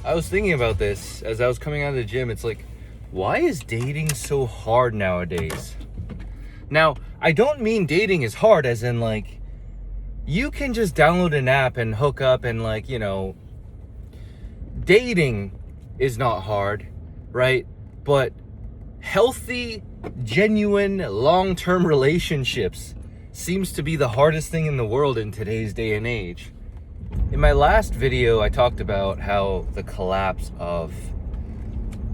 I was thinking about this as I was coming out of the gym. It's like, why is dating so hard nowadays? Now, I don't mean dating is hard as in like, you can just download an app and hook up and like, dating is not hard, right? But healthy, genuine, long-term relationships seems to be the hardest thing in the world in today's day and age. In my last video, I talked about how the collapse of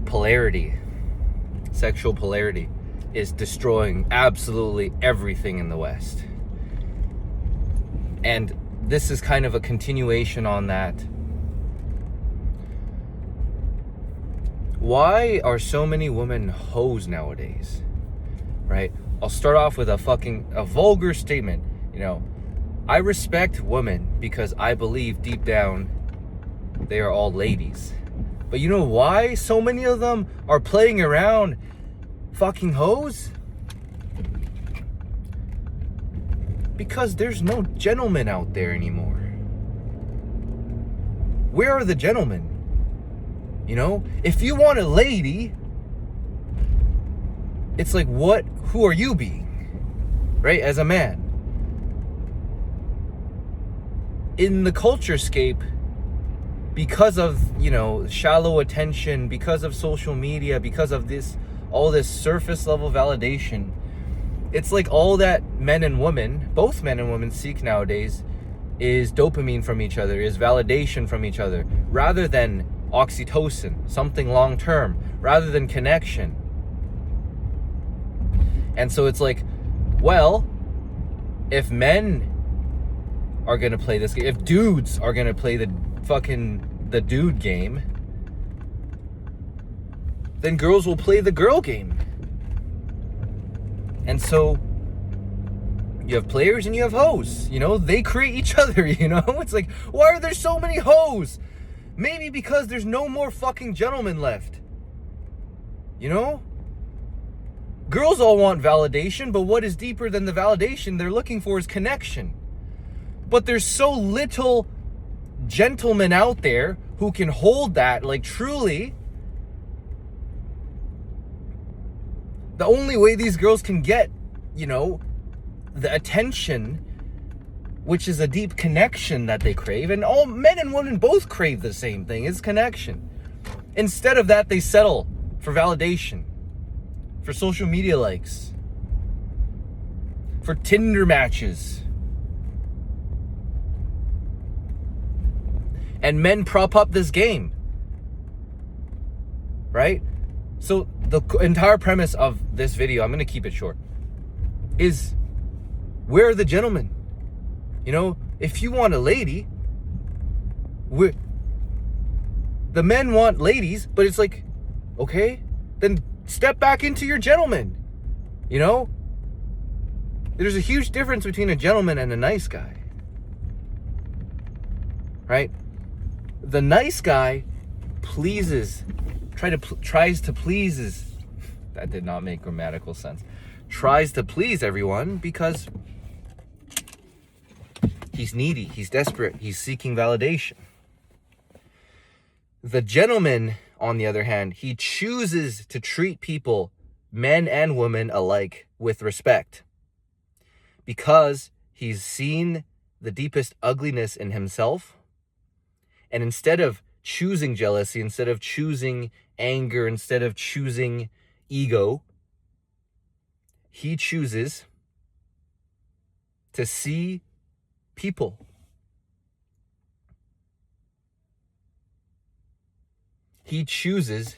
polarity, sexual polarity, is destroying absolutely everything in the West. And this is kind of a continuation on that. Why are so many women hoes nowadays? Right? I'll start off with a vulgar statement. I respect women because I believe deep down they are all ladies. But you know why so many of them are playing around fucking hoes? Because there's no gentlemen out there anymore. Where are the gentlemen? If you want a lady, it's like, who are you being? Right? As a man. In the culturescape, because of, shallow attention, because of social media, because of all this surface level validation, it's like all that men and women, both men and women, seek nowadays is dopamine from each other, is validation from each other, rather than oxytocin, something long term, rather than connection. And so it's like, well, if men are gonna play this game, if dudes are gonna play the dude game, then girls will play the girl game. And so you have players and you have hoes. They create each other. It's like, why are there so many hoes? Maybe because there's no more fucking gentlemen left. Girls all want validation, but what is deeper than the validation they're looking for is connection. But there's so little gentlemen out there who can hold that, like, truly. The only way these girls can get, the attention, which is a deep connection that they crave, and all men and women both crave the same thing, is connection. Instead of that, they settle for validation, for social media likes, for Tinder matches. And men prop up this game, right? So the entire premise of this video, I'm going to keep it short, is where are the gentlemen? If you want a lady, the men want ladies, but it's like, okay, then step back into your gentleman. There's a huge difference between a gentleman and a nice guy, right? The nice guy tries to please, that did not make grammatical sense, tries to please everyone because he's needy, he's desperate, he's seeking validation. The gentleman, on the other hand, he chooses to treat people, men and women alike, with respect because he's seen the deepest ugliness in himself. And instead of choosing jealousy, instead of choosing anger, instead of choosing ego, he chooses to see people. He chooses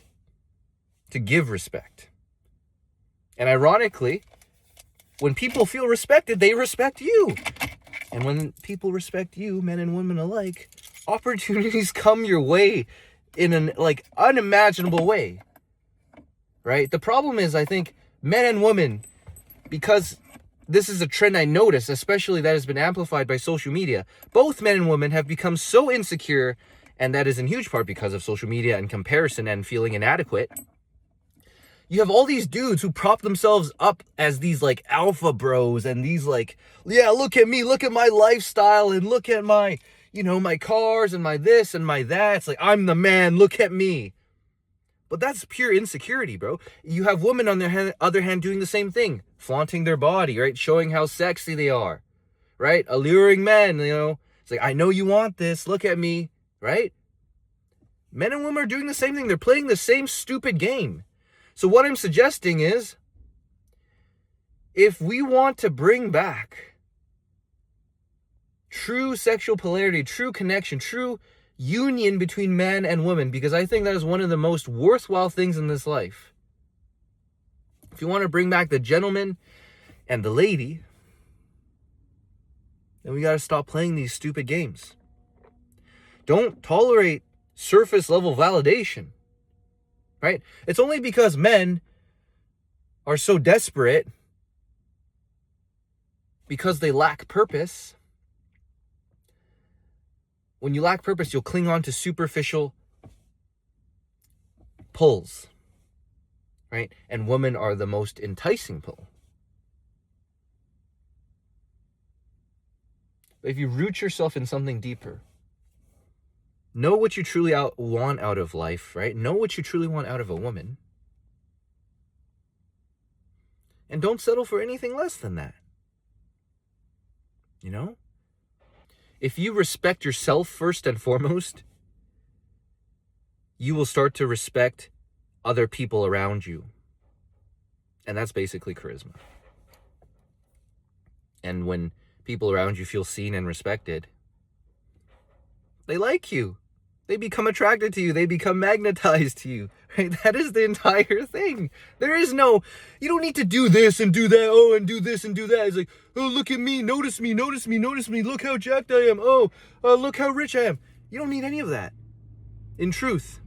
to give respect. And ironically, when people feel respected, they respect you. And when people respect you, men and women alike, opportunities come your way in an unimaginable way, right? The problem is, I think, men and women, because this is a trend I notice, especially that has been amplified by social media, both men and women have become so insecure, and that is in huge part because of social media and comparison and feeling inadequate. You have all these dudes who prop themselves up as these alpha bros and these yeah, look at me, look at my lifestyle, and look at my my cars and my this and my that. It's like, I'm the man, look at me. But that's pure insecurity, bro. You have women on their other hand doing the same thing, flaunting their body, right? Showing how sexy they are, right? Alluring men, It's like, I know you want this, look at me, right? Men and women are doing the same thing. They're playing the same stupid game. So what I'm suggesting is, if we want to bring back true sexual polarity, true connection, true union between man and woman, because I think that is one of the most worthwhile things in this life. If you want to bring back the gentleman and the lady, then we got to stop playing these stupid games. Don't tolerate surface level validation, right? It's only because men are so desperate because they lack purpose. When you lack purpose, you'll cling on to superficial pulls, right? And women are the most enticing pull. But if you root yourself in something deeper, know what you truly want out of life, right? Know what you truly want out of a woman. And don't settle for anything less than that. If you respect yourself first and foremost, you will start to respect other people around you. And that's basically charisma. And when people around you feel seen and respected, they like you. They become attracted to you. They become magnetized to you. Right? That is the entire thing. There is no, you don't need to do this and do that, and do this and do that. It's like, look at me, notice me, notice me, notice me. Look how jacked I am. Look how rich I am. You don't need any of that. In truth,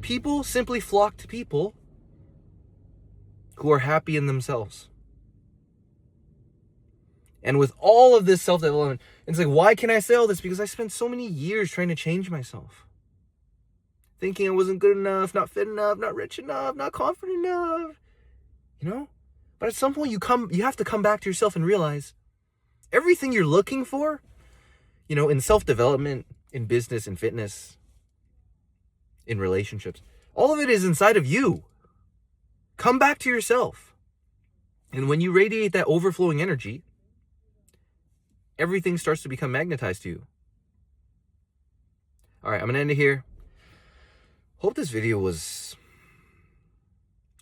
people simply flock to people who are happy in themselves. And with all of this self-development, it's like, why can I say all this? Because I spent so many years trying to change myself. Thinking I wasn't good enough, not fit enough, not rich enough, not confident enough. But at some point you have to come back to yourself and realize everything you're looking for, in self-development, in business, in fitness, in relationships, all of it is inside of you. Come back to yourself. And when you radiate that overflowing energy, everything starts to become magnetized to you. All right, I'm going to end it here. Hope this video was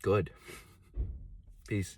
good. Peace.